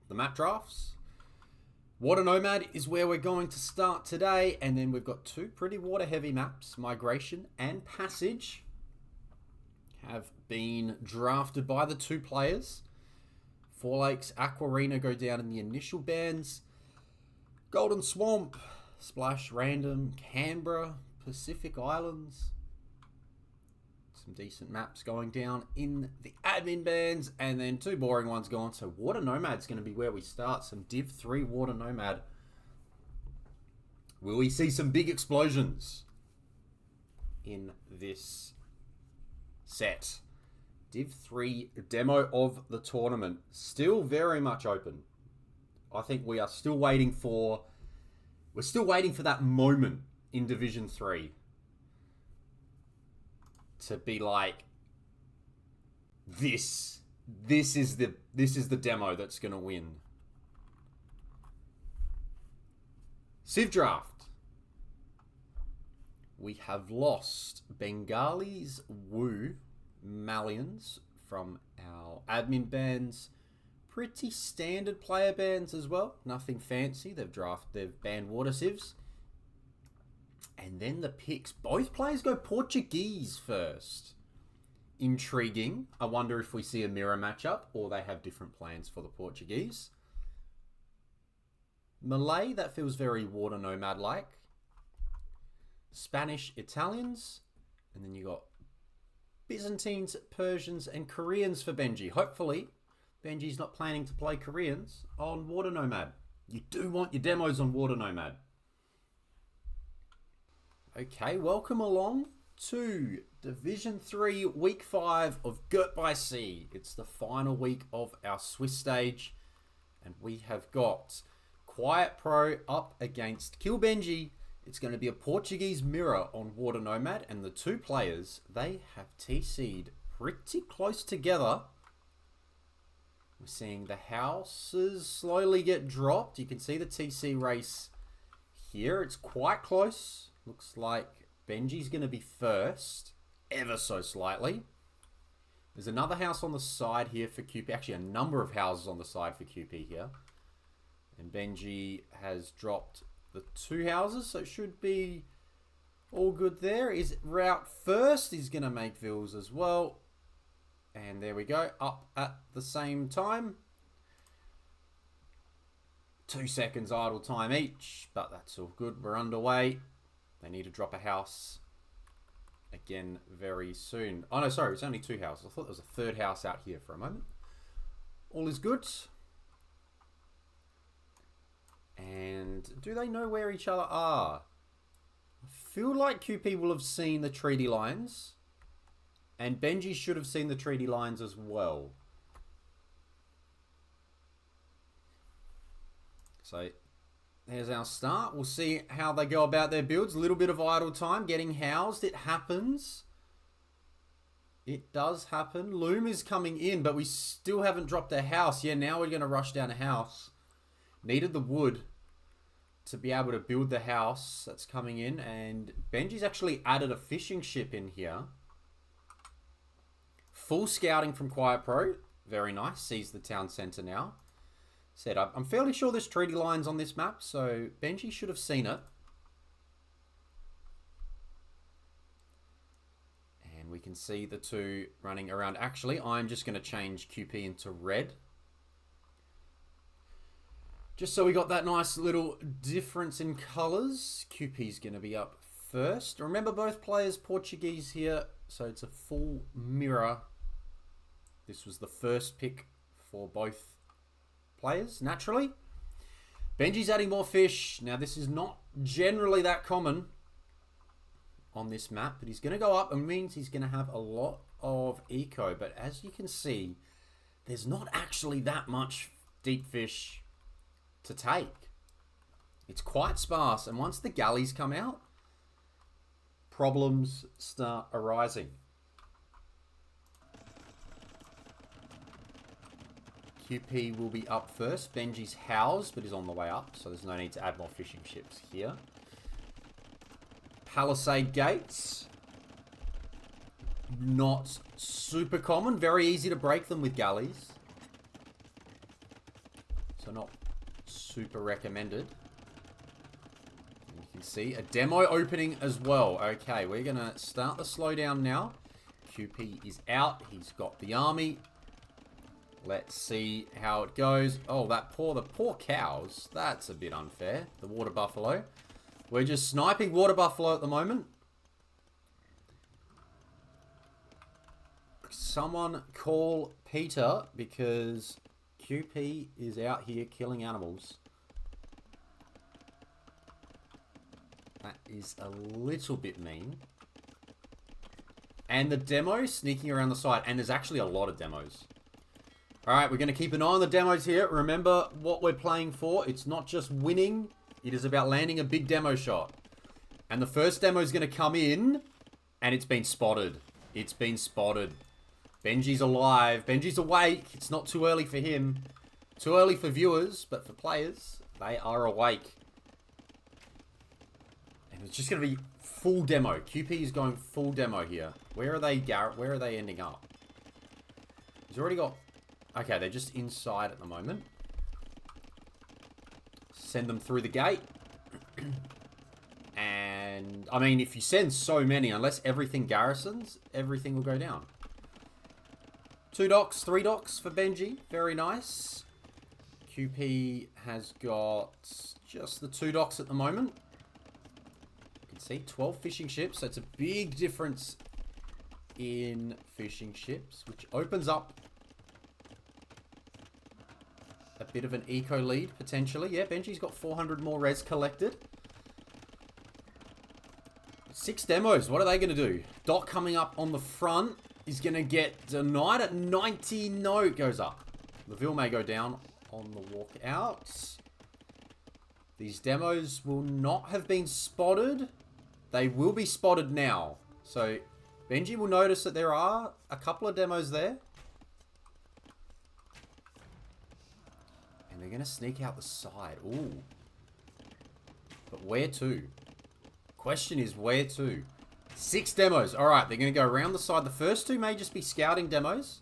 the map drafts. Water Nomad is where we're going to start today, and then we've got two pretty water heavy maps, Migration and Passage, have been drafted by the two players. Four Lakes, Aquarina go down in the initial bands. Golden Swamp, Splash Random, Canberra, Pacific Islands. Some decent maps going down in the admin bands, and then two boring ones gone. So Water Nomad's going to be where we start. Some Div 3 Water Nomad. Will we see some big explosions in this set? Div 3 demo of the tournament. Still very much open. I think we are still waiting for... We're still waiting for that moment in Division 3 to be like, this is the demo that's gonna win. Civ Draft. We have lost Bengalis, Wu, Malians from our admin bands. Pretty standard player bands as well. Nothing fancy. They've banned water civs. And then the picks. Both players go Portuguese first. Intriguing. I wonder if we see a mirror matchup or they have different plans for the Portuguese. Malay, that feels very Water Nomad-like. Spanish, Italians. And then you got Byzantines, Persians, and Koreans for Benji. Hopefully, Benji's not planning to play Koreans on Water Nomad. You do want your demos on Water Nomad. Okay, welcome along to Division 3, Week 5 of Girt By Sea. It's the final week of our Swiss stage, and we have got QuietPro up against killbenji. It's going to be a Portuguese mirror on Water Nomad, and the two players, they have TC'd pretty close together. We're seeing the houses slowly get dropped. You can see the TC race here. It's quite close. Looks like Benji's going to be first, ever so slightly. There's another house on the side here for QP. Actually, a number of houses on the side for QP here. And Benji has dropped the two houses, so it should be all good there. Is route first. He's going to make vills as well. And there we go, up at the same time. 2 seconds idle time each, but that's all good. We're underway. They need to drop a house again very soon. Oh no, sorry, it's only two houses. I thought there was a third house out here for a moment. All is good. And do they know where each other are? I feel like QP will have seen the treaty lines. And Benji should have seen the treaty lines as well. So there's our start. We'll see how they go about their builds. A little bit of idle time, getting housed. It happens. It does happen. Loom is coming in, but we still haven't dropped a house. Yeah, now we're going to rush down a house. Needed the wood to be able to build the house that's coming in. And Benji's actually added a fishing ship in here. Full scouting from QuietPro. Very nice. Sees the town centre now. Set up. I'm fairly sure there's treaty lines on this map, so Benji should have seen it. And we can see the two running around. Actually, I'm just going to change QP into red. Just so we got that nice little difference in colours. QP's going to be up first. Remember, both players Portuguese here, so it's a full mirror. This was the first pick for both players, naturally. Benji's adding more fish. Now, this is not generally that common on this map, but he's going to go up and means he's going to have a lot of eco. But as you can see, there's not actually that much deep fish to take. It's quite sparse, and once the galleys come out, problems start arising. QP will be up first. Benji's housed, but is on the way up, so there's no need to add more fishing ships here. Palisade gates. Not super common. Very easy to break them with galleys. so not super recommended. You can see a demo opening as well. Okay, we're going to start the slowdown now. QP is out. He's got the army. Let's see how it goes. Oh, the poor cows. That's a bit unfair. The water buffalo. We're just sniping water buffalo at the moment. Someone call Peter because QP is out here killing animals. That is a little bit mean. And the demo sneaking around the side. And there's actually a lot of demos. Alright, we're going to keep an eye on the demos here. Remember what we're playing for. It's not just winning. It is about landing a big demo shot. And the first demo is going to come in. And it's been spotted. It's been spotted. Benji's alive. Benji's awake. It's not too early for him. Too early for viewers. But for players, they are awake. And it's just going to be full demo. QP is going full demo here. Where are they, Garrett? Where are they ending up? He's already got... Okay, they're just inside at the moment. Send them through the gate. And, I mean, if you send so many, unless everything garrisons, everything will go down. 2 docks, 3 docks for Benji. Very nice. QP has got just the 2 docks at the moment. You can see 12 fishing ships. So it's a big difference in fishing ships, which opens up a bit of an eco lead, potentially. Yeah, Benji's got 400 more res collected. 6 demos. What are they going to do? Dock coming up on the front is going to get denied at 90. No, it goes up. LaVille may go down on the walk out. These demos will not have been spotted. They will be spotted now. So Benji will notice that there are a couple of demos there. And they're going to sneak out the side. Ooh. But where to? Question is where to? 6 demos. Alright, they're going to go around the side. The first 2 may just be scouting demos.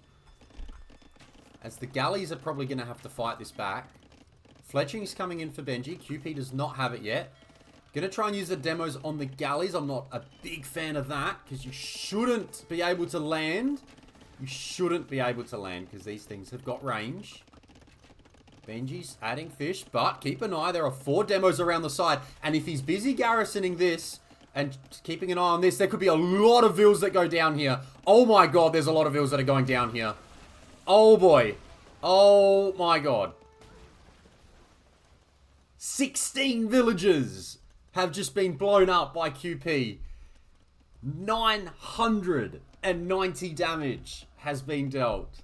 As the galleys are probably going to have to fight this back. Fletching's coming in for Benji. QP does not have it yet. Going to try and use the demos on the galleys. I'm not a big fan of that. Because you shouldn't be able to land. You shouldn't be able to land. Because these things have got range. Benji's adding fish. But keep an eye. There are 4 demos around the side. And if he's busy garrisoning this. And keeping an eye on this. There could be a lot of vills that go down here. Oh my god. There's a lot of vills that are going down here. Oh boy. Oh my god. 16 villages have just been blown up by QP. 990 damage has been dealt.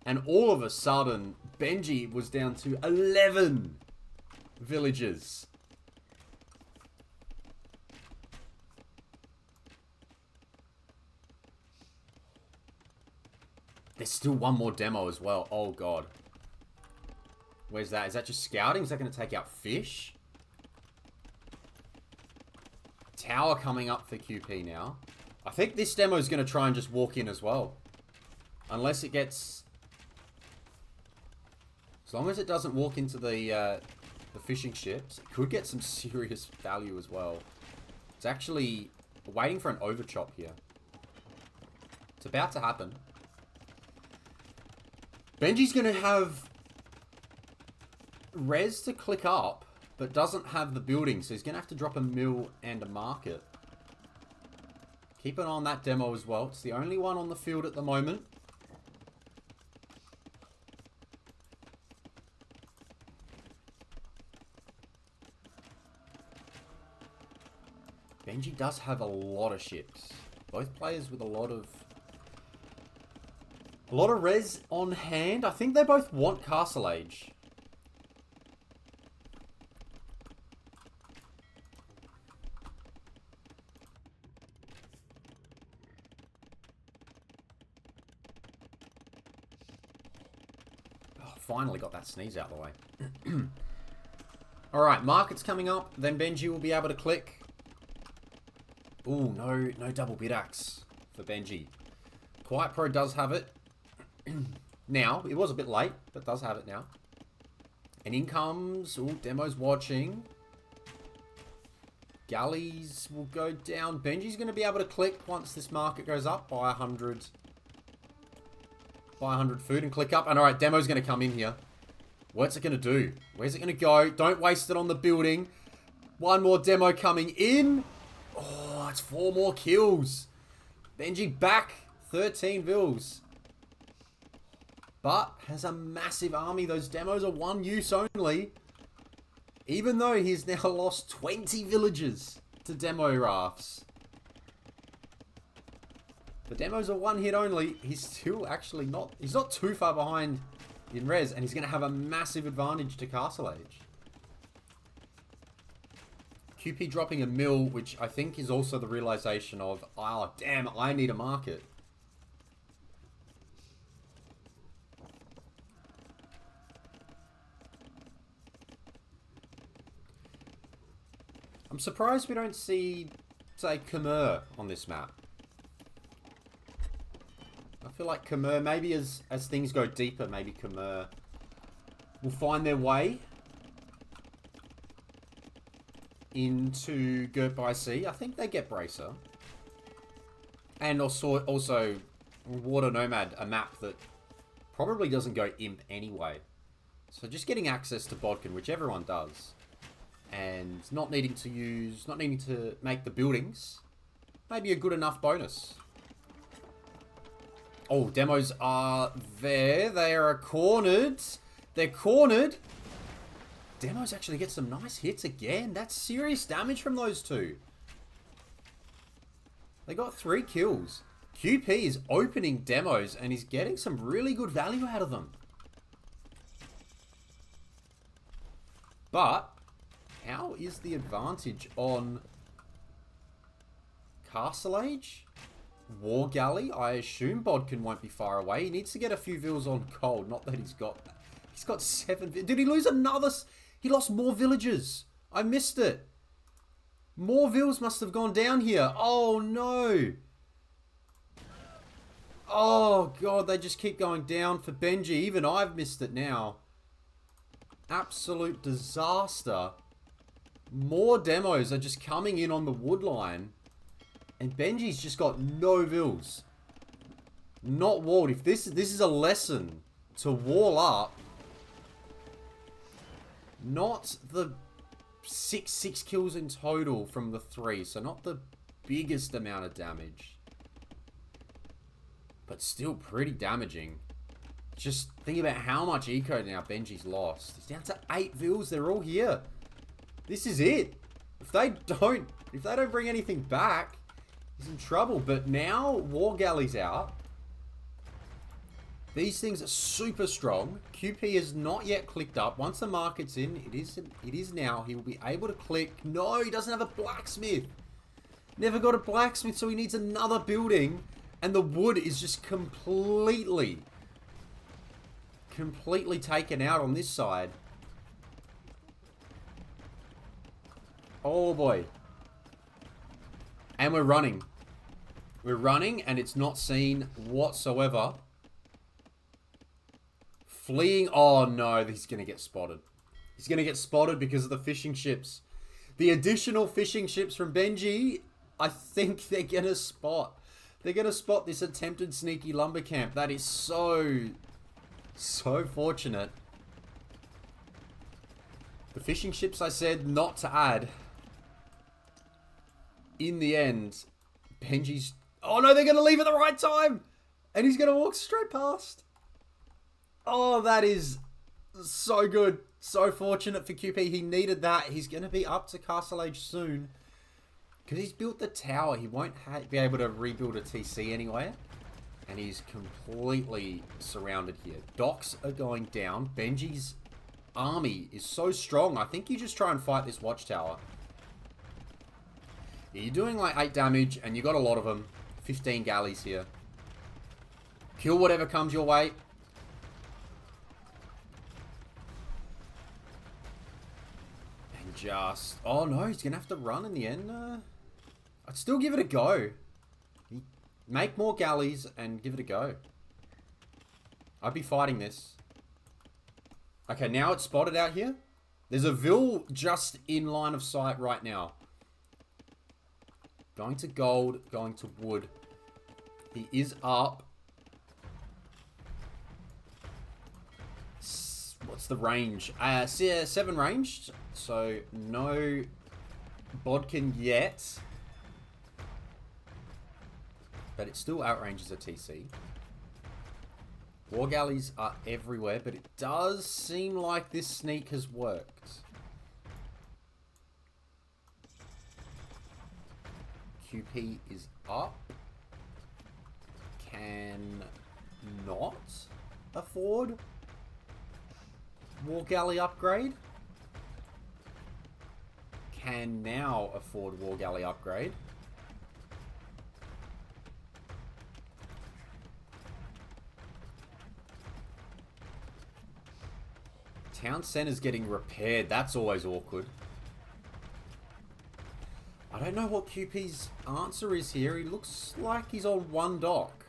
And all of a sudden, Benji was down to 11 villages. There's still one more demo as well. Oh god. Where's that? Is that just scouting? Is that going to take out fish? Tower coming up for QP now. I think this demo is going to try and just walk in as well. Unless it gets... As long as it doesn't walk into the fishing ships, it could get some serious value as well. It's actually waiting for an overchop here. It's about to happen. Benji's going to have res to click up, but doesn't have the building, so he's going to have to drop a mill and a market. Keep an eye on that demo as well. It's the only one on the field at the moment. Benji does have a lot of ships. Both players with a lot of res on hand. I think they both want Castle Age. Finally got that sneeze out of the way. Alright, market's coming up. Then Benji will be able to click. Ooh, no double bid axe for Benji. QuietPro does have it. now. It was a bit late, but does have it now. And in comes... Oh, Demo's watching. Galleys will go down. Benji's going to be able to click once this market goes up by 100. Buy 100 food and click up. And alright, Demo's going to come in here. What's it going to do? Where's it going to go? Don't waste it on the building. One more Demo coming in. Oh, it's 4 more kills. Benji back. 13 vills. But has a massive army. Those Demos are one use only. Even though he's now lost 20 villagers to Demo rafts. The Demos are one hit only. He's still actually not... He's not too far behind in res. And he's going to have a massive advantage to Castle Age. QP dropping a mill, which I think is also the realization of, oh, damn, I need a market. I'm surprised we don't see, say, Khmer on this map. I feel like Khmer, maybe as things go deeper, maybe Khmer will find their way into Girt By Sea. I think they get Bracer. And also Water Nomad, a map that probably doesn't go imp anyway. So just getting access to Bodkin, which everyone does, and not needing to make the buildings, maybe a good enough bonus. Oh, Demos are there. They are cornered. They're cornered. Demos actually get some nice hits again. That's serious damage from those two. They got 3 kills. QP is opening Demos and he's getting some really good value out of them. But how is the advantage on Castle Age? War Galley? I assume Bodkin won't be far away. He needs to get a few vills on cold. Not that he's got 7. Did he lose another? He lost more villagers. I missed it. More vills must have gone down here. Oh no. Oh god, they just keep going down for Benji. Even I've missed it now. Absolute disaster. More Demos are just coming in on the wood line. And Benji's just got no vills. Not walled. If this is a lesson to wall up. Not the 6 kills in total from the 3. So not the biggest amount of damage. But still pretty damaging. Just think about how much eco now Benji's lost. He's down to 8 vills. They're all here. This is it. If they don't bring anything back, he's in trouble. But now War Galley's out. These things are super strong. QP is not yet clicked up. Once the market's in, it is now. He will be able to click. No, he doesn't have a blacksmith. Never got a blacksmith, so he needs another building. And the wood is just completely taken out on this side. Oh boy. And we're running. We're running and it's not seen whatsoever. Fleeing. Oh no, he's going to get spotted. He's going to get spotted because of the fishing ships. The additional fishing ships from Benji, I think they're going to spot. They're going to spot this attempted sneaky lumber camp. That is so fortunate. The fishing ships I said not to add. In the end, Benji's... Oh no, they're going to leave at the right time! And he's going to walk straight past. Oh, that is so good. So fortunate for QP. He needed that. He's going to be up to Castle Age soon. Because he's built the tower. He won't be able to rebuild a TC anywhere. And he's completely surrounded here. Docks are going down. Benji's army is so strong. I think you just try and fight this watchtower. Yeah, you're doing like 8 damage and you got a lot of them. 15 galleys here. Kill whatever comes your way. And just... Oh no, he's going to have to run in the end. I'd still give it a go. Make more galleys and give it a go. I'd be fighting this. Okay, now it's spotted out here. There's a Vil just in line of sight right now. Going to gold, going to wood. He is up. What's the range? 7 ranged. So no bodkin yet. But it still outranges a TC. War galleys are everywhere, but it does seem like this sneak has worked. QP is up. Can not afford War Galley upgrade. Can now afford War Galley upgrade. Town center's getting repaired. That's always awkward. I don't know what QP's answer is here. He looks like he's on one dock.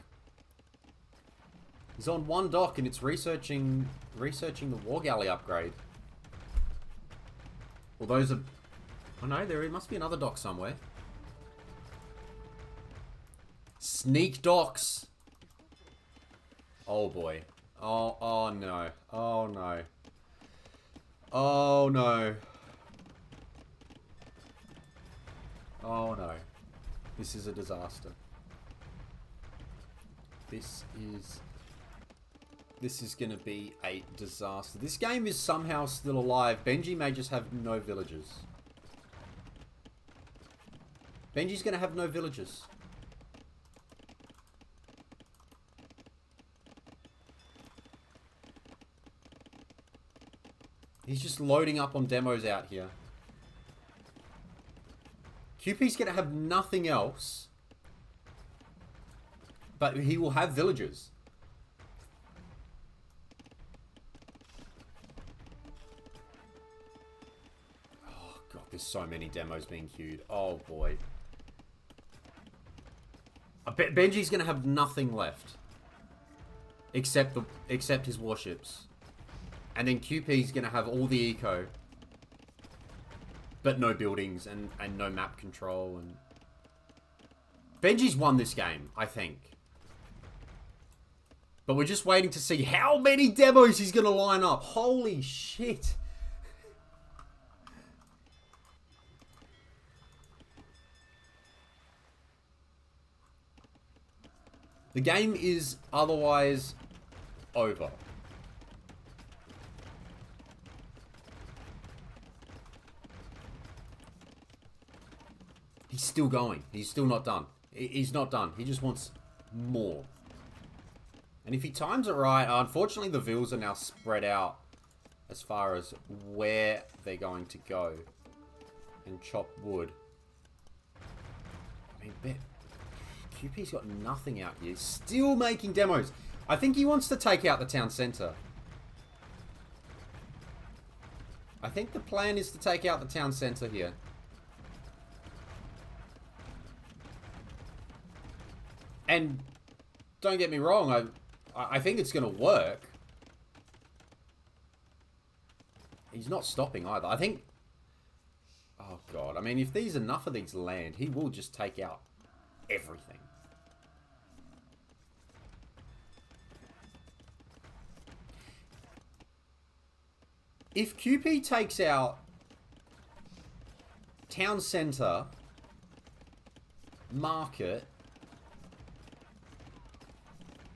He's on one dock and it's researching the War Galley upgrade. Well, those are... Oh no, there must be another dock somewhere. Sneak docks. Oh boy. Oh no. Oh no. Oh no. Oh no. This is a disaster. This is gonna be a disaster. This game is somehow still alive. Benji may just have no villagers. Benji's gonna have no villagers. He's just loading up on demos out here. QP's gonna have nothing else. But he will have villagers. Oh god, there's so many demos being queued. Oh boy. I bet Benji's gonna have nothing left. Except his warships. And then QP's gonna have all the eco. But no buildings and no map control and... Benji's won this game, I think. But we're just waiting to see how many demos he's gonna line up. Holy shit. The game is otherwise over. He's still going. He's still not done. He's not done. He just wants more. And if he times it right, unfortunately the Vils are now spread out as far as where they're going to go and chop wood. I mean, QP's got nothing out here. Still making demos. I think he wants to take out the town center. I think the plan is to take out the town center here. And don't get me wrong, I think it's going to work. He's not stopping either. I think... Oh, God. I mean, if there's enough of these land, he will just take out everything. If QP takes out town center, market,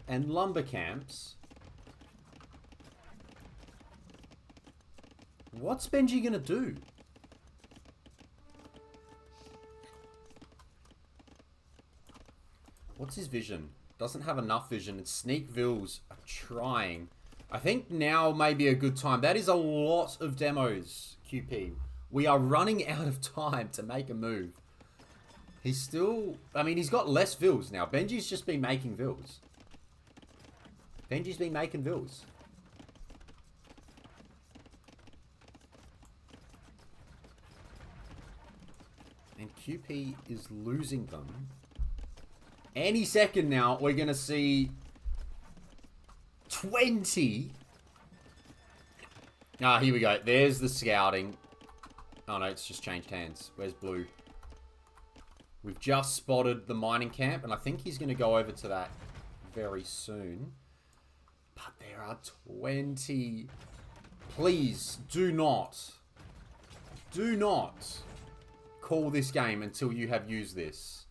and lumber camps, what's Benji gonna do? What's his vision? Doesn't have enough vision. It's sneak Vils are trying. I think now may be a good time. That is a lot of demos, QP. We are running out of time to make a move. He's still... I mean, he's got less Vils now. Benji's just been making Vils. Benji's been making Vils. And QP is losing them. Any second now, we're going to see 20? Ah, here we go. There's the scouting. Oh, no, it's just changed hands. Where's Blue? We've just spotted the mining camp, and I think he's going to go over to that very soon. But there are 20. Please, do not call this game until you have used this.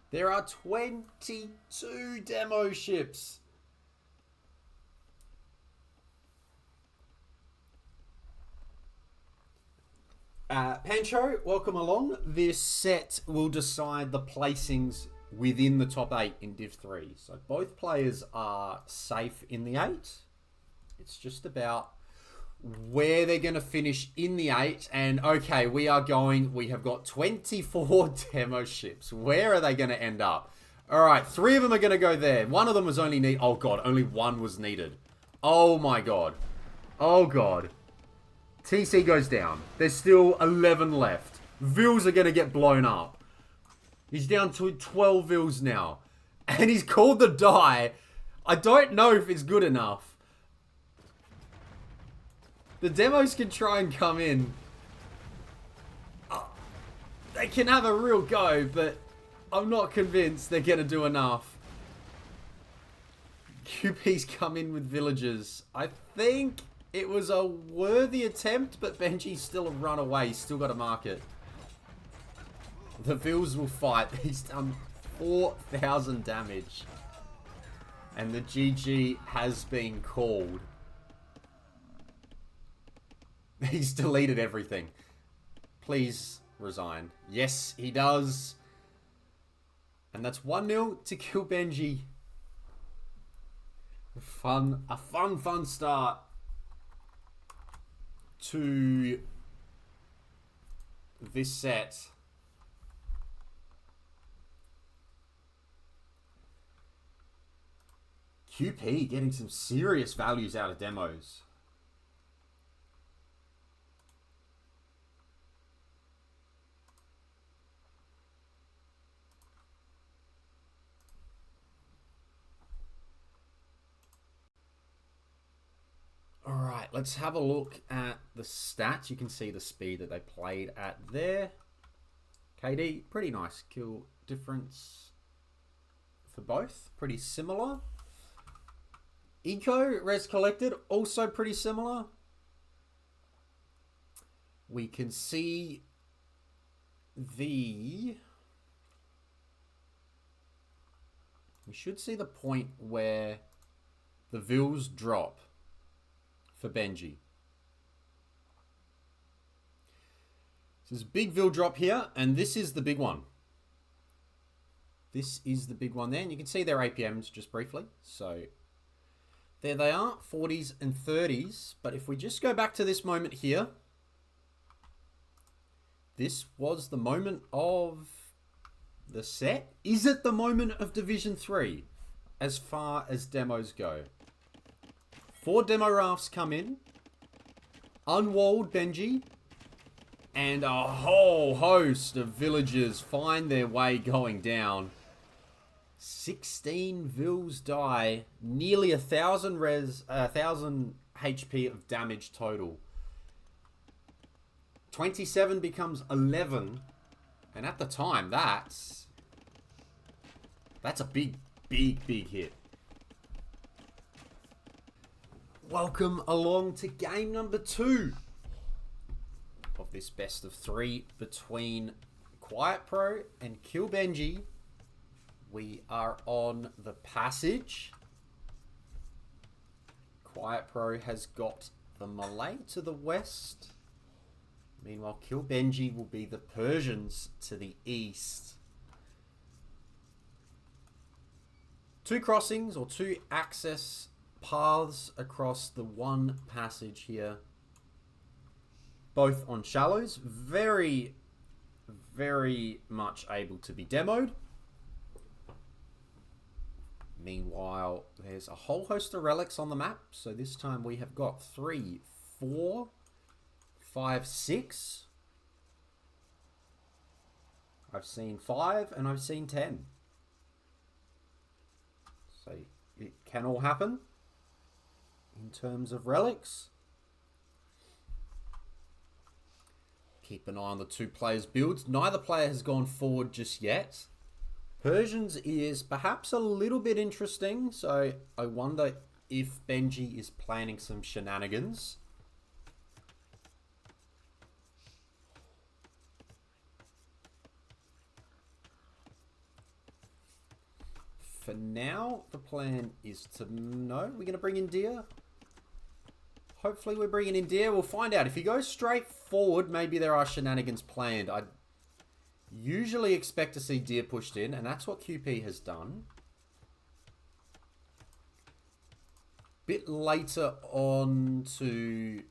There are 22 demo ships. Pancho, welcome along. This set will decide the placings within the top 8 in Div 3. So both players are safe in the 8. It's just about where they're going to finish in the 8. And okay, we have got 24 demo ships. Where are they going to end up? All right, 3 of them are going to go there. One of them was only oh god, only 1 was needed. Oh my god. Oh god. TC goes down. There's still 11 left. Vils are going to get blown up. He's down to 12 Vils now. And he's called the die. I don't know if it's good enough. The demos can try and come in. They can have a real go, but I'm not convinced they're going to do enough. QP's come in with villagers. I think it was a worthy attempt, but Benji's still a run away. He's still got to mark it. The Vils will fight. He's done 4,000 damage. And the GG has been called. He's deleted everything. Please resign. Yes, he does. And that's 1-0 to killbenji. A fun start to this set. QP getting some serious values out of demos. Alright, let's have a look at the stats. You can see the speed that they played at there. KD, pretty nice kill difference for both. Pretty similar. Eco, res collected, also pretty similar. We can see we should see the point where the Vils drop for Benji. So there's a big Vil drop here, and this is the big one. This is the big one there, and you can see their APMs just briefly. So there they are, 40s and 30s. But if we just go back to this moment here, this was the moment of the set. Is it the moment of Division 3 as far as demos go? 4 demo rafts come in, unwalled Benji, and a whole host of villagers find their way going down. 16 Vils die, nearly 1,000 HP of damage total. 27 becomes 11, and at the time, that's a big hit. Welcome along to game number 2 of this best of 3 between QuietPro and killbenji. We are on the passage. QuietPro has got the Malay to the west. Meanwhile, killbenji will be the Persians to the east. 2 crossings or 2 access paths across the one passage here. Both on shallows. Very, very much able to be demoed. Meanwhile, there's a whole host of relics on the map. So this time we have got 3, 4, 5, 6. I've seen 5 and I've seen 10. So it can all happen. in terms of relics. Keep an eye on the two players' builds. Neither player has gone forward just yet. Persians is perhaps a little bit interesting, so I wonder if Benji is planning some shenanigans. For now, the plan is to... No, we're going to bring in deer. Hopefully we're bringing in deer. We'll find out. If he goes straight forward, maybe there are shenanigans planned. I usually expect to see deer pushed in, and that's what QP has done. Bit later on to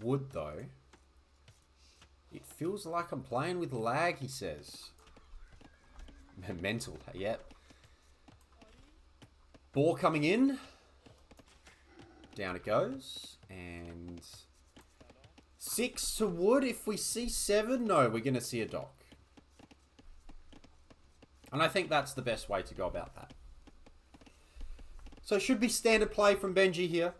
wood, though. It feels like I'm playing with lag, he says. Mental, yep. Boar coming in. Down it goes. And 6 to wood. If we see 7, no, we're going to see a dock. And I think that's the best way to go about that. So it should be standard play from Benji here.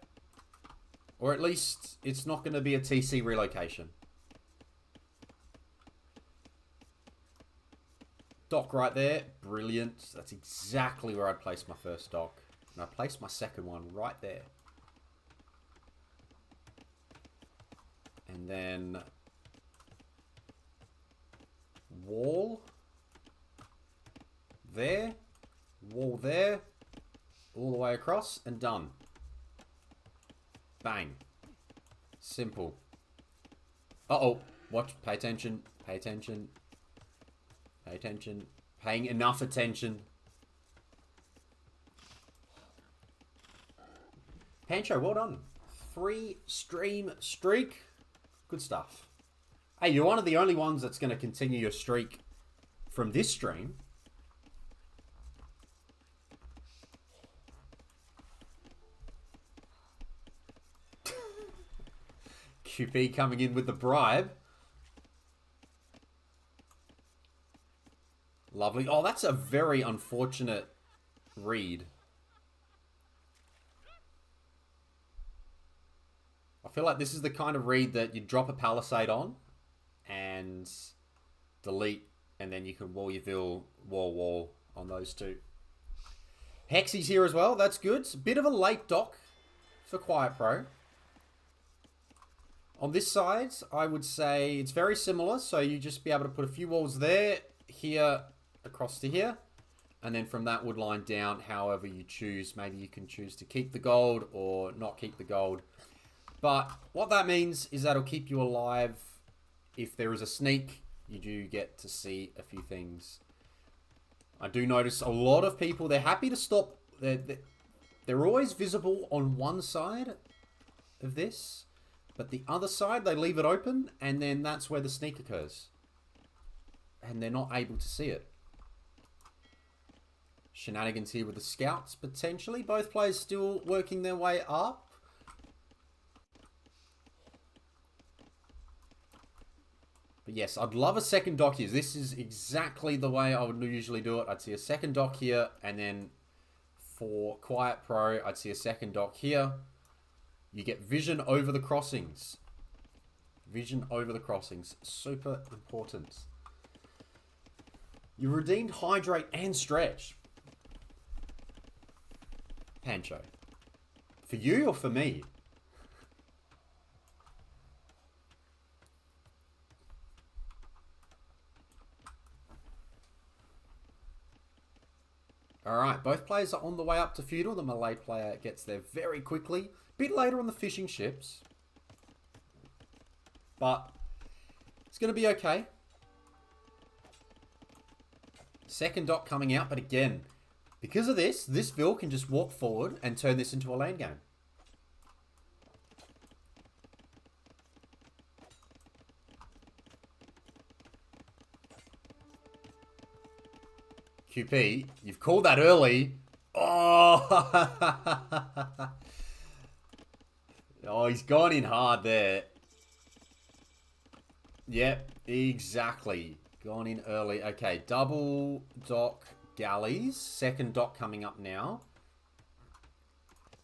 Or at least it's not going to be a TC relocation. Dock right there. Brilliant. That's exactly where I'd place my first dock. And I placed my second one right there. And then wall there. Wall there. All the way across and done. Bang. Simple. Uh-oh. Watch. Pay attention. Pay attention. Pay attention. Paying enough attention. Pancho, well done. 3 stream streak. Good stuff. Hey, you're one of the only ones that's going to continue your streak from this stream. QP coming in with the bribe. Lovely. Oh, that's a very unfortunate read. I feel like this is the kind of read that you drop a palisade on and delete, and then you can wall on those two. Hexy's here as well. That's good. It's a bit of a late dock for QuietPro. On this side, I would say it's very similar. So you just be able to put a few walls there, here, across to here. And then from that wood line down, however you choose. Maybe you can choose to keep the gold or not keep the gold. But what that means is that'll keep you alive. If there is a sneak, you do get to see a few things. I do notice a lot of people, they're happy to stop. They're always visible on one side of this. But the other side, they leave it open. And then that's where the sneak occurs. And they're not able to see it. Shenanigans here with the scouts, potentially. Both players still working their way up. But yes, I'd love a second dock here. This is exactly the way I would usually do it. I'd see a second dock here, and then for QuietPro, I'd see a second dock here. You get vision over the crossings. Vision over the crossings. Super important. You redeemed Hydrate and Stretch. Pancho. For you or for me? Alright, both players are on the way up to feudal. The Malay player gets there very quickly. Bit later on the fishing ships. But it's going to be okay. Second dock coming out, but again, because of this Vil can just walk forward and turn this into a land game. QP, you've called that early. Oh, oh, he's gone in hard there. Yep, exactly. Gone in early. Okay, double dock galleys. Second dock coming up now.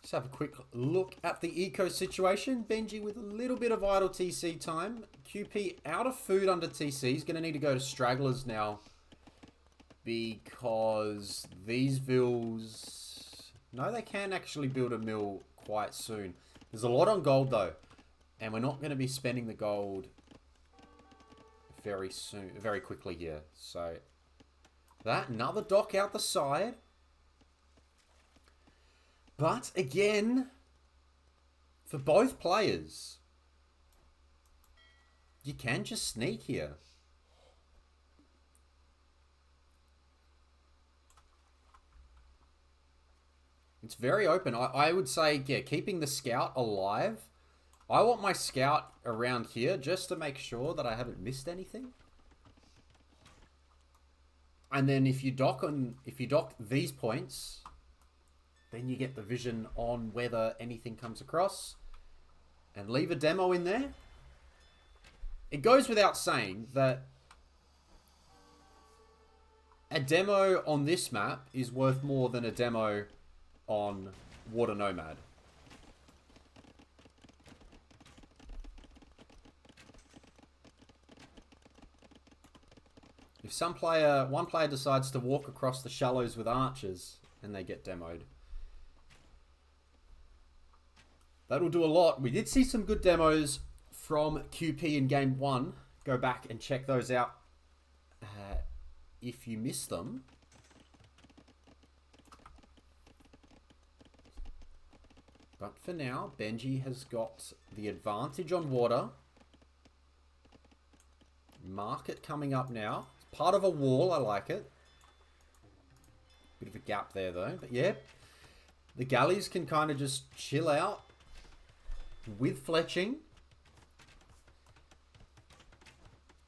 Let's have a quick look at the eco situation. Benji with a little bit of idle TC time. QP out of food under TC. He's going to need to go to stragglers now. Because these vills... No, they can actually build a mill quite soon. There's a lot on gold though. And we're not going to be spending the gold very soon, very quickly here. So, that, another dock out the side. But, again, for both players, you can just sneak here. It's very open. I would say, yeah, keeping the scout alive. I want my scout around here just to make sure that I haven't missed anything. And then if you dock these points, then you get the vision on whether anything comes across. And leave a demo in there. It goes without saying that a demo on this map is worth more than a demo on Water Nomad. If one player decides to walk across the shallows with archers and they get demoed, that'll do a lot. We did see some good demos from QP in game 1. Go back and check those out if you missed them. But for now, Benji has got the advantage on water. Market coming up now. It's part of a wall, I like it. Bit of a gap there though, but yeah. The galleys can kind of just chill out with fletching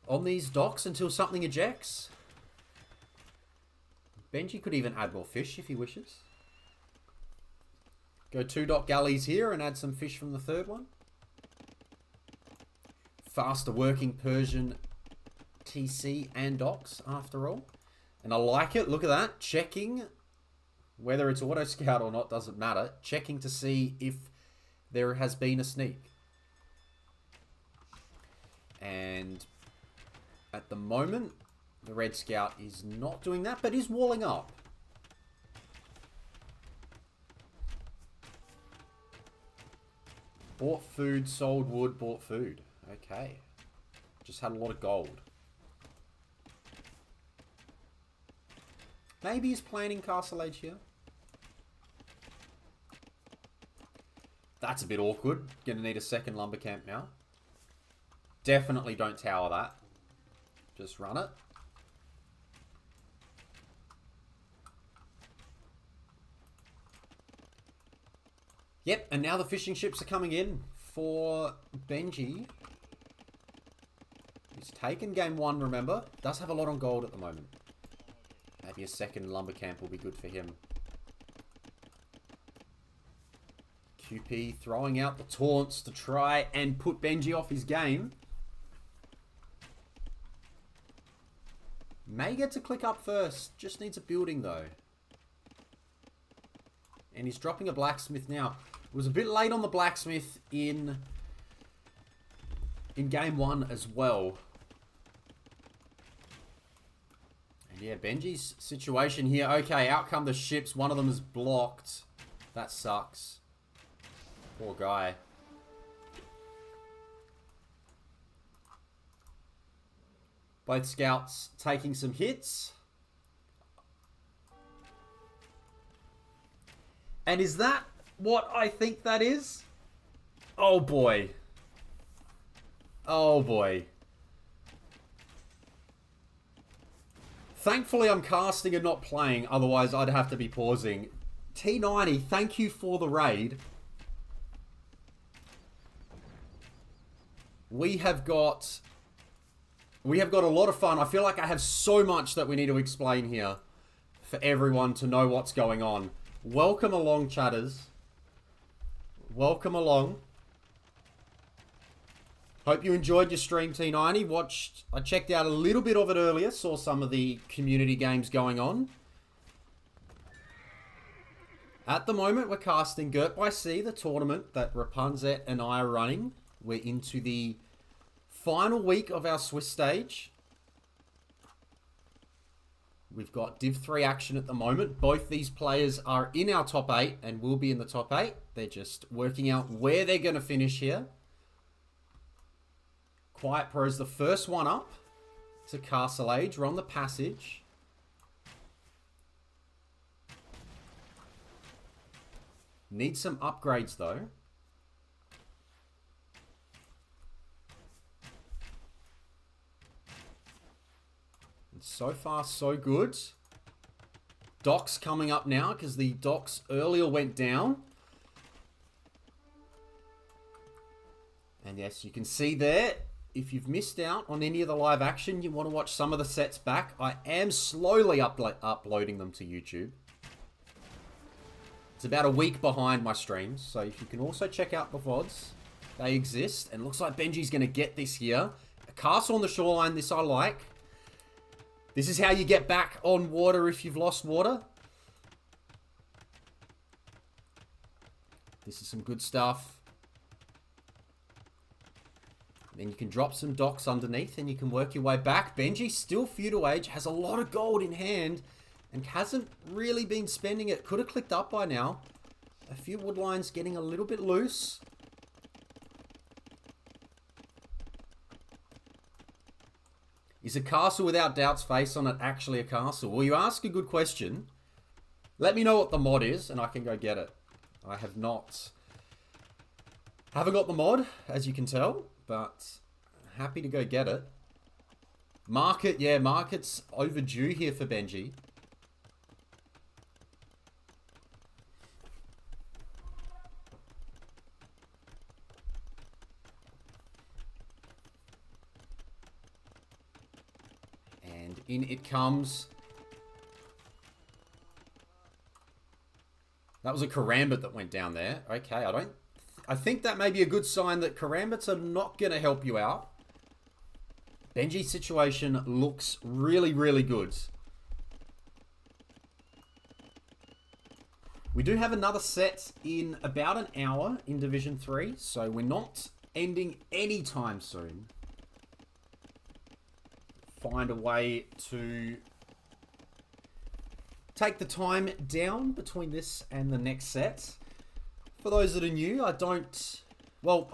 on these docks until something ejects. Benji could even add more fish if he wishes. Go 2 dock galleys here and add some fish from the third one. Faster working Persian TC and docks after all. And I like it. Look at that. Checking. Whether it's auto scout or not doesn't matter. Checking to see if there has been a sneak. And at the moment, the red scout is not doing that, but is walling up. Bought food, sold wood, bought food. Okay. Just had a lot of gold. Maybe he's planning Castle Age here. That's a bit awkward. Gonna need a second lumber camp now. Definitely don't tower that. Just run it. Yep, and now the fishing ships are coming in for Benji. He's taken game 1, remember. Does have a lot on gold at the moment. Maybe a second lumber camp will be good for him. QP throwing out the taunts to try and put Benji off his game. May get to click up first. Just needs a building though. And he's dropping a blacksmith now. It was a bit late on the blacksmith in game 1 as well. And yeah, Benji's situation here. Okay, out come the ships. One of them is blocked. That sucks. Poor guy. Both scouts taking some hits. And is that what I think that is? Oh boy. Oh boy. Thankfully I'm casting and not playing, otherwise I'd have to be pausing. T90, thank you for the raid. We have got a lot of fun. I feel like I have so much that we need to explain here for everyone to know what's going on. Welcome along, chatters. Welcome along. Hope you enjoyed your stream, T90. I checked out a little bit of it earlier, saw some of the community games going on. At the moment, we're casting Girt By Sea, the tournament that Rapunzet and I are running. We're into the final week of our Swiss stage. We've got Div 3 action at the moment. Both these players are in our top 8 and will be in the top 8. They're just working out where they're going to finish here. QuietPro is the first one up to Castle Age. We're on the passage. Need some upgrades though. And so far, so good. Docks coming up now because the docks earlier went down. And yes, you can see there, if you've missed out on any of the live action, you want to watch some of the sets back. I am slowly uploading them to YouTube. It's about a week behind my streams, so if you can also check out the VODs, they exist. And looks like Benji's going to get this here. A castle on the shoreline, this I like. This is how you get back on water if you've lost water. This is some good stuff. Then you can drop some docks underneath and you can work your way back. Benji, still feudal age, has a lot of gold in hand and hasn't really been spending it. Could have clicked up by now. A few wood lines getting a little bit loose. Is a castle without Doubt's face on it actually a castle? Well, you ask a good question. Let me know what the mod is and I can go get it. I haven't got the mod, as you can tell, but happy to go get it. Market, yeah, market's overdue here for Benji. And in it comes. That was a karambit that went down there. Okay, I think that may be a good sign that karambits are not going to help you out. Benji's situation looks really, really good. We do have another set in about an hour in Division 3, so we're not ending anytime soon. Find a way to take the time down between this and the next set. For those that are new, I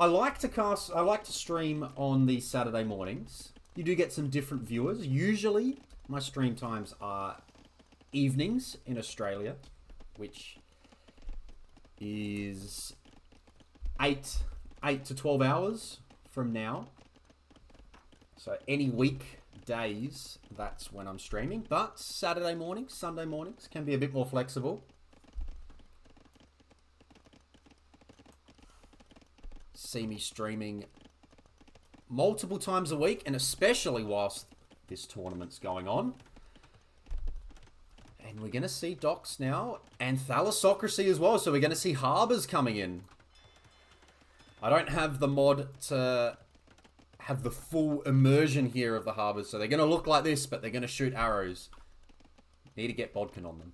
like to stream on the Saturday mornings. You do get some different viewers. Usually, my stream times are evenings in Australia, which is 8 to 12 hours from now. So any weekdays, that's when I'm streaming. But Saturday mornings, Sunday mornings can be a bit more flexible. See me streaming multiple times a week, and especially whilst this tournament's going on. And we're going to see docks now, and thalassocracy as well, so we're going to see harbours coming in. I don't have the mod to have the full immersion here of the harbours, so they're going to look like this, but they're going to shoot arrows. Need to get bodkin on them.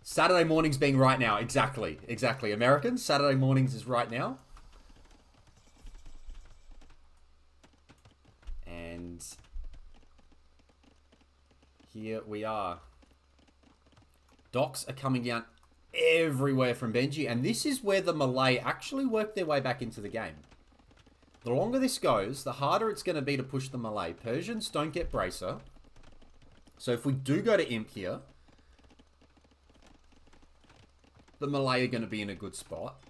Saturday mornings being right now. Exactly. Americans, Saturday mornings is right now. And here we are. Docks are coming down everywhere from Benji. And this is where the Malay actually work their way back into the game. The longer this goes, the harder it's going to be to push the Malay. Persians don't get bracer. So if we do go to imp here, the Malay are going to be in a good spot.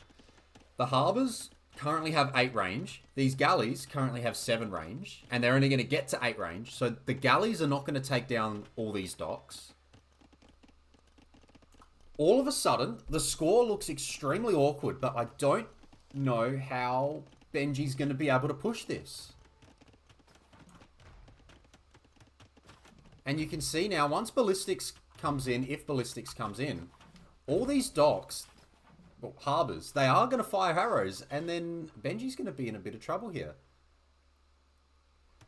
The harbours currently have 8 range. These galleys currently have 7 range. And they're only going to get to 8 range. So the galleys are not going to take down all these docks. All of a sudden, the score looks extremely awkward. But I don't know how Benji's going to be able to push this. And you can see now, once ballistics comes in, if ballistics comes in, all these docks, well, harbours, they are going to fire arrows, and then Benji's going to be in a bit of trouble here.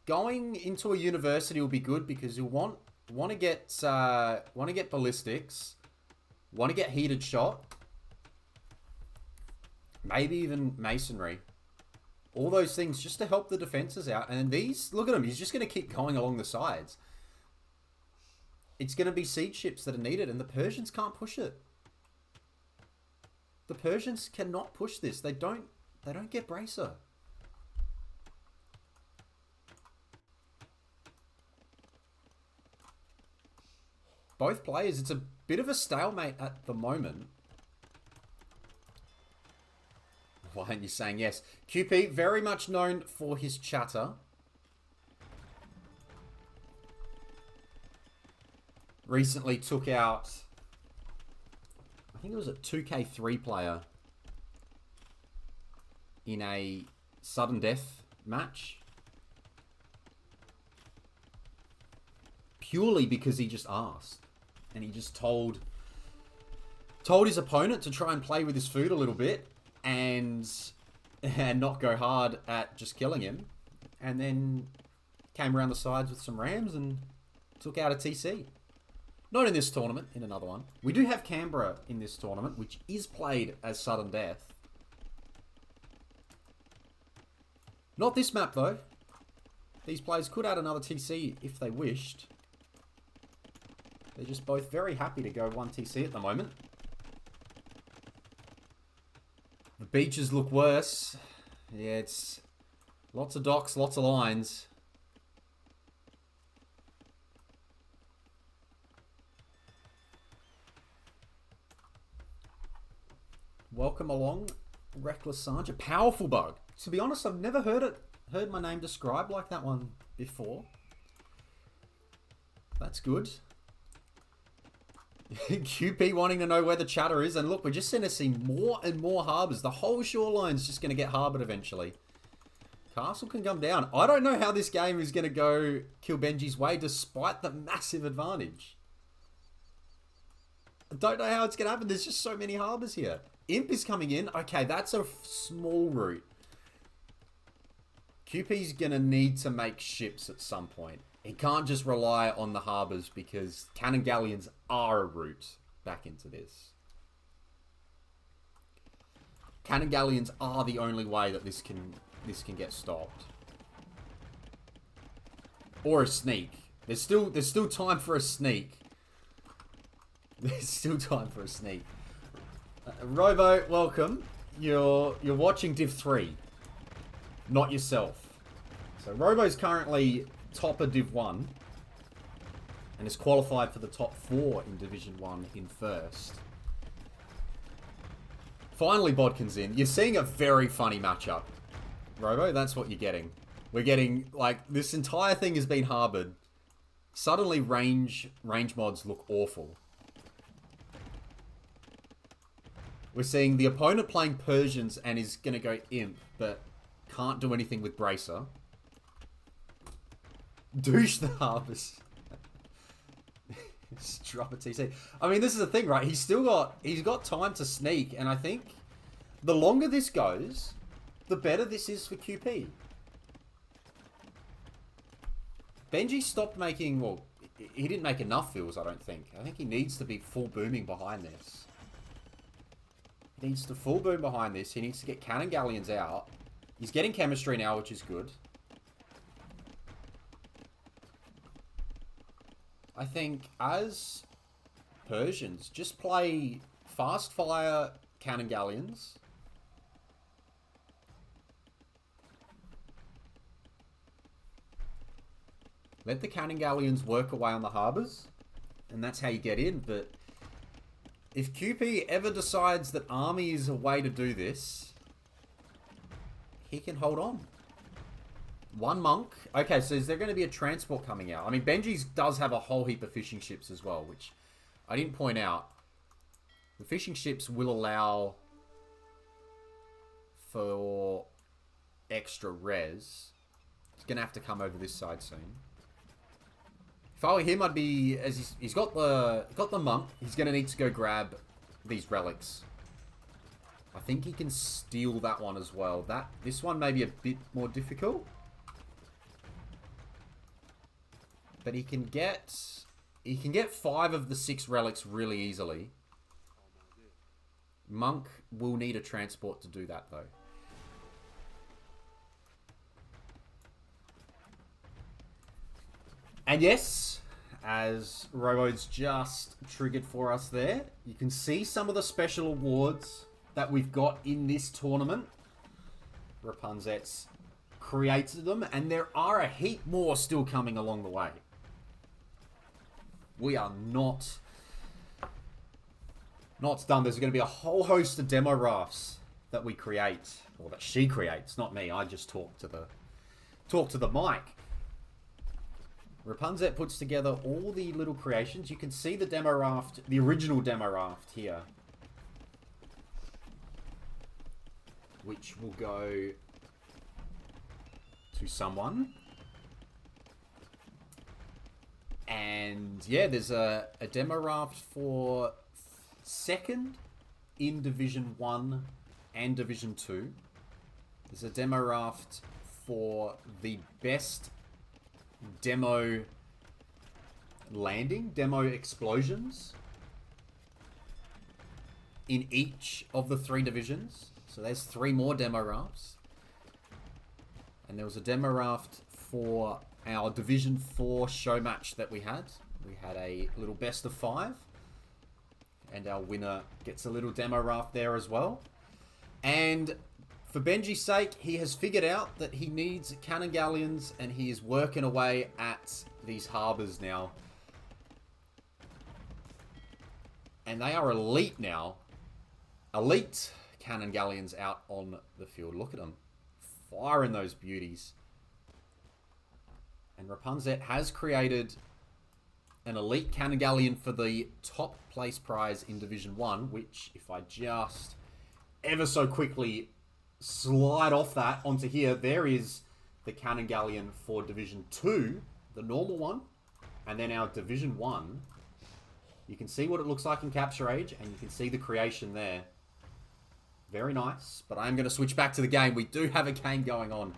Going into a university will be good because you'll want to get ballistics Want to get heated shot. Maybe even masonry. All those things just to help the defenses out. And these, look at him. He's just going to keep going along the sides. It's going to be siege ships that are needed, and the Persians can't push it. The Persians cannot push this. They don't get bracer. Both players, it's a bit of a stalemate at the moment. Why aren't you saying yes? QP, very much known for his chatter. Recently took out, I think it was a 2K3 player in a sudden death match. Purely because he just asked. And he just told his opponent to try and play with his food a little bit. And not go hard at just killing him. And then came around the sides with some rams and took out a TC. Not in this tournament, in another one. We do have Canberra in this tournament, which is played as sudden death. Not this map, though. These players could add another TC if they wished. They're just both very happy to go 1 TC at the moment. The beaches look worse. Yeah, it's lots of docks, lots of lines. Welcome along, Reckless Sanja. Powerful bug. To be honest, I've never heard my name described like that one before. That's good. QP wanting to know where the chatter is. And look, we're just going to see more and more harbours. The whole shoreline's just going to get harboured eventually. Castle can come down. I don't know how this game is going to go killbenji's way despite the massive advantage. I don't know how it's going to happen. There's just so many harbours here. Imp is coming in. Okay, that's a small route. QP's going to need to make ships at some point. He can't just rely on the harbours because cannon galleons are a route back into this. Cannon galleons are the only way that this can get stopped. Or a sneak. There's still time for a sneak. There's still time for a sneak. Robo, welcome. You're watching Div3, not yourself. So Robo's currently top of Div 1 and is qualified for the top 4 in Division 1 in first. Finally Bodkin's in. You're seeing a very funny matchup. Robo, that's what you're getting. We're getting, like, this entire thing has been harboured. Suddenly range mods look awful. We're seeing the opponent playing Persians and is going to go imp, but can't do anything with bracer. Douche the harvest. Just drop a TC. I mean, this is the thing, right? He's got time to sneak, and I think the longer this goes, the better this is for QP. Benji stopped making, well, he didn't make enough fills, I don't think. I think he needs to be full booming behind this. He needs to full boom behind this. He needs to get cannon galleons out. He's getting chemistry now, which is good. I think as Persians, just play fast fire cannon galleons. Let the cannon galleons work away on the harbours, and that's how you get in. But if QP ever decides that army is a way to do this, he can hold on. One monk. Okay, so is there going to be a transport coming out? I mean, Benji's does have a whole heap of fishing ships as well, which I didn't point out. The fishing ships will allow for extra res. It's going to have to come over this side soon. If I were him, I'd be, as he's got the monk, he's going to need to go grab these relics. I think he can steal that one as well. This one may be a bit more difficult. But he can get 5 of the 6 relics really easily. Monk will need a transport to do that, though. And yes, as Robo's just triggered for us there, you can see some of the special awards that we've got in this tournament. Rapunzet's created them, and there are a heap more still coming along the way. We are not done. There's going to be a whole host of demo rafts that we create, or that she creates, not me. I just talk to the mic. Rapunzet puts together all the little creations. You can see the demo raft, the original demo raft here, which will go to someone. And yeah, there's a demo raft for second in Division 1 and Division 2. There's a demo raft for the best demo landing, demo explosions in each of the 3 divisions. So there's 3 more demo rafts. And there was a demo raft for our Division 4 show match that we had. We had a little best of 5. And our winner gets a little demo raft there as well. And for Benji's sake, he has figured out that he needs cannon galleons, and he is working away at these harbors now. And they are elite now. Elite cannon galleons out on the field. Look at them. Firing those beauties. And Rapunzet has created an elite cannon galleon for the top place prize in Division 1, which, if I just ever so quickly slide off that onto here, there is the cannon galleon for Division 2, the normal one, and then our Division 1. You can see what it looks like in Capture Age, and you can see the creation there. Very nice, but I'm going to switch back to the game. We do have a game going on.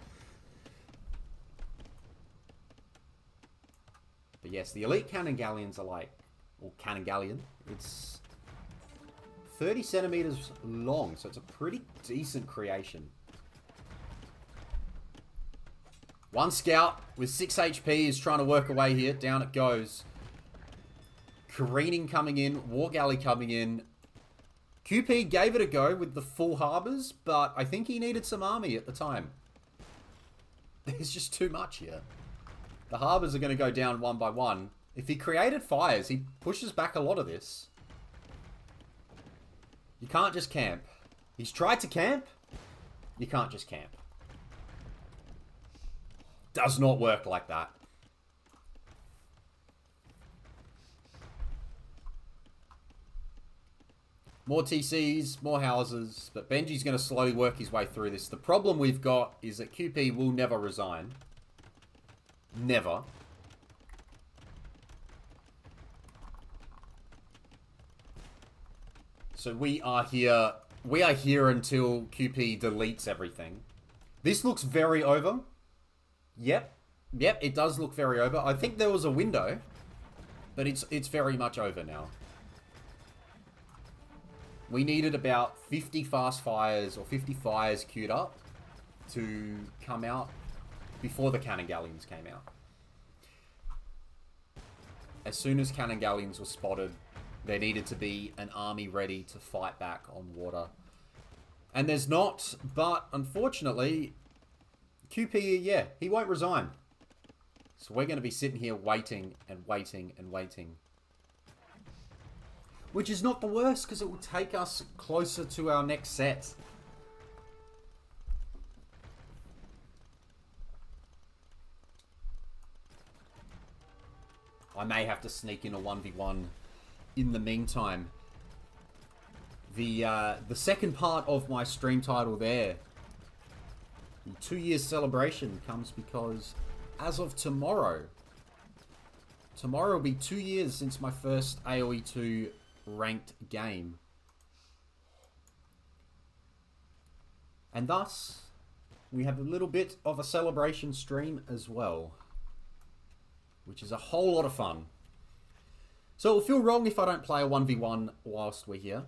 But yes, the elite cannon galleons are like, or cannon galleon, it's 30 centimeters long, so it's a pretty decent creation. One scout with 6 HP is trying to work away here. Down it goes. Careening coming in, War Galley coming in. QP gave it a go with the full harbors, but I think he needed some army at the time. There's just too much here. The harbors are going to go down one by one. If he created fires, he pushes back a lot of this. You can't just camp. He's tried to camp. You can't just camp. Does not work like that. More TCs, more houses, but Benji's going to slowly work his way through this. The problem we've got is that QP will never resign. Never. So we are here until QP deletes everything. This looks very over. Yep, it does look very over. I think there was a window, but it's very much over now. We needed about 50 fast fires or 50 fires queued up to come out before the cannon galleons came out. As soon as cannon galleons were spotted, there needed to be an army ready to fight back on water. And there's not, but unfortunately, QP, yeah, he won't resign. So we're going to be sitting here waiting and waiting and waiting. Which is not the worst, because it will take us closer to our next set. I may have to sneak in a 1v1 in the meantime. The second part of my stream title there, the 2 years celebration, comes because as of tomorrow will be 2 years since my first AoE 2 ranked game. And thus, we have a little bit of a celebration stream as well, which is a whole lot of fun. So it'll feel wrong if I don't play a 1v1 whilst we're here.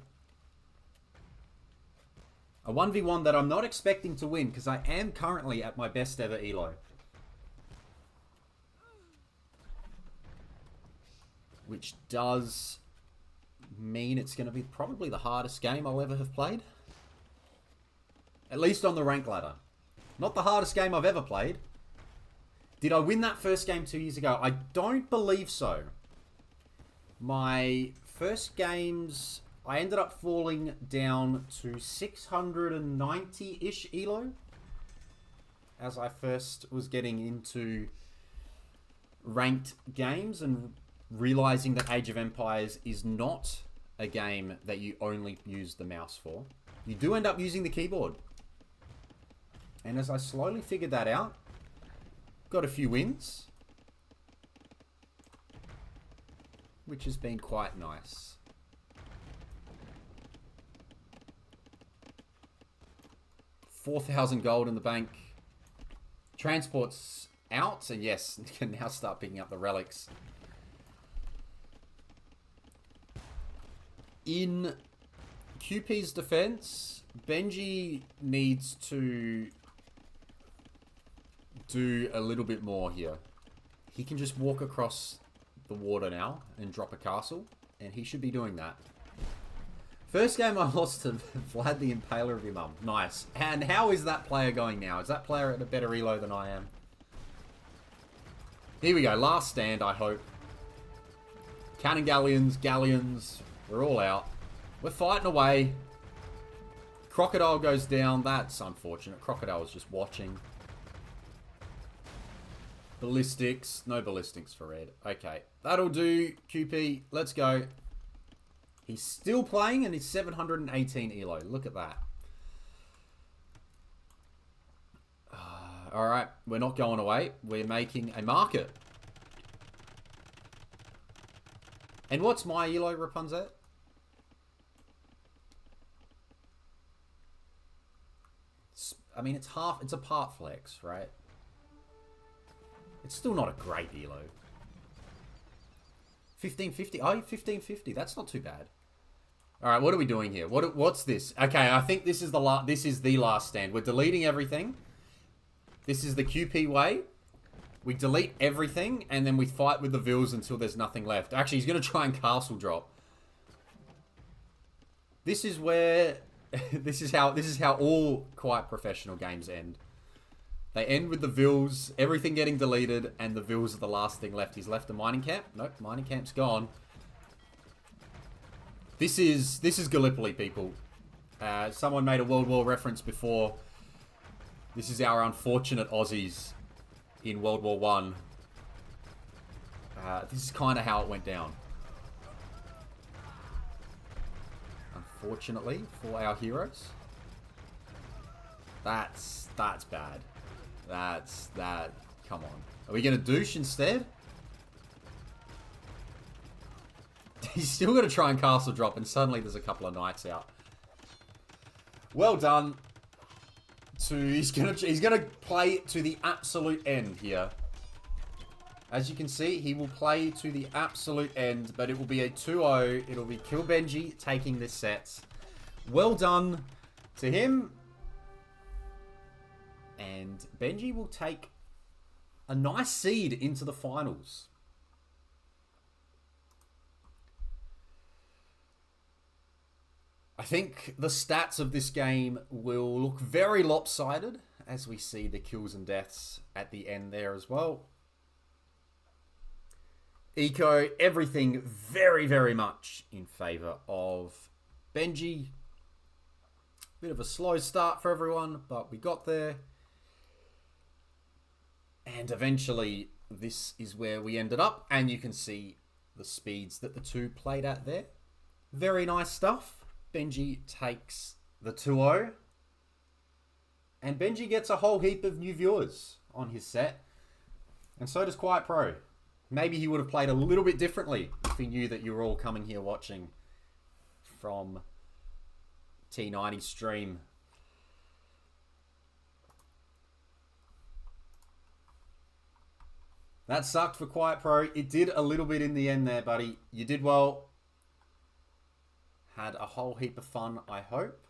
A 1v1 that I'm not expecting to win because I am currently at my best ever elo. Which does mean it's going to be probably the hardest game I'll ever have played. At least on the rank ladder. Not the hardest game I've ever played. Did I win that first game 2 years ago? I don't believe so. My first games, I ended up falling down to 690-ish elo. As I first was getting into ranked games and realizing that Age of Empires is not a game that you only use the mouse for. You do end up using the keyboard. And as I slowly figured that out, got a few wins, which has been quite nice. $4,000 gold in the bank. Transport's out, and yes, can now start picking up the relics. In QP's defense, Benji needs to do a little bit more here. He can just walk across the water now and drop a castle, and he should be doing that. First game I lost to Vlad the Impaler of your mum. Nice. And how is that player going now? Is that player at a better elo than I am? Here we go. Last stand, I hope. Cannon galleons. We're all out. We're fighting away. Crocodile goes down. That's unfortunate. Crocodile was just watching. Ballistics. No ballistics for red. Okay. That'll do, QP. Let's go. He's still playing and he's 718 elo. Look at that. Alright. We're not going away. We're making a market. And what's my elo, Rapunzel? I mean, it's a part flex, right? It's still not a great elo. 1550. Oh, 1550. That's not too bad. All right, what are we doing here? What's this? Okay, I think this is the last stand. We're deleting everything. This is the QP way. We delete everything and then we fight with the Vils until there's nothing left. Actually, he's going to try and castle drop. This is where this is how all QuietProfessional games end. They end with the Vils, everything getting deleted, and the Vils are the last thing left. He's left a mining camp. Nope, mining camp's gone. This is Gallipoli, people. Someone made a World War reference before. This is our unfortunate Aussies in World War One. This is kind of how it went down. Unfortunately for our heroes. That's bad. Come on. Are we going to douche instead? He's still going to try and castle drop, and suddenly there's a couple of knights out. Well done. He's gonna play to the absolute end here. As you can see, he will play to the absolute end, but it will be a 2-0. It'll be killbenji taking this set. Well done to him. And Benji will take a nice seed into the finals. I think the stats of this game will look very lopsided as we see the kills and deaths at the end there as well. Eco, everything very, very much in favor of Benji. Bit of a slow start for everyone, but we got there. And eventually, this is where we ended up. And you can see the speeds that the two played at there. Very nice stuff. Benji takes the 2-0. And Benji gets a whole heap of new viewers on his set. And so does QuietPro. Maybe he would have played a little bit differently if he knew that you were all coming here watching from T90 stream. That sucked for QuietPro. It did a little bit in the end there, buddy. You did well. Had a whole heap of fun, I hope.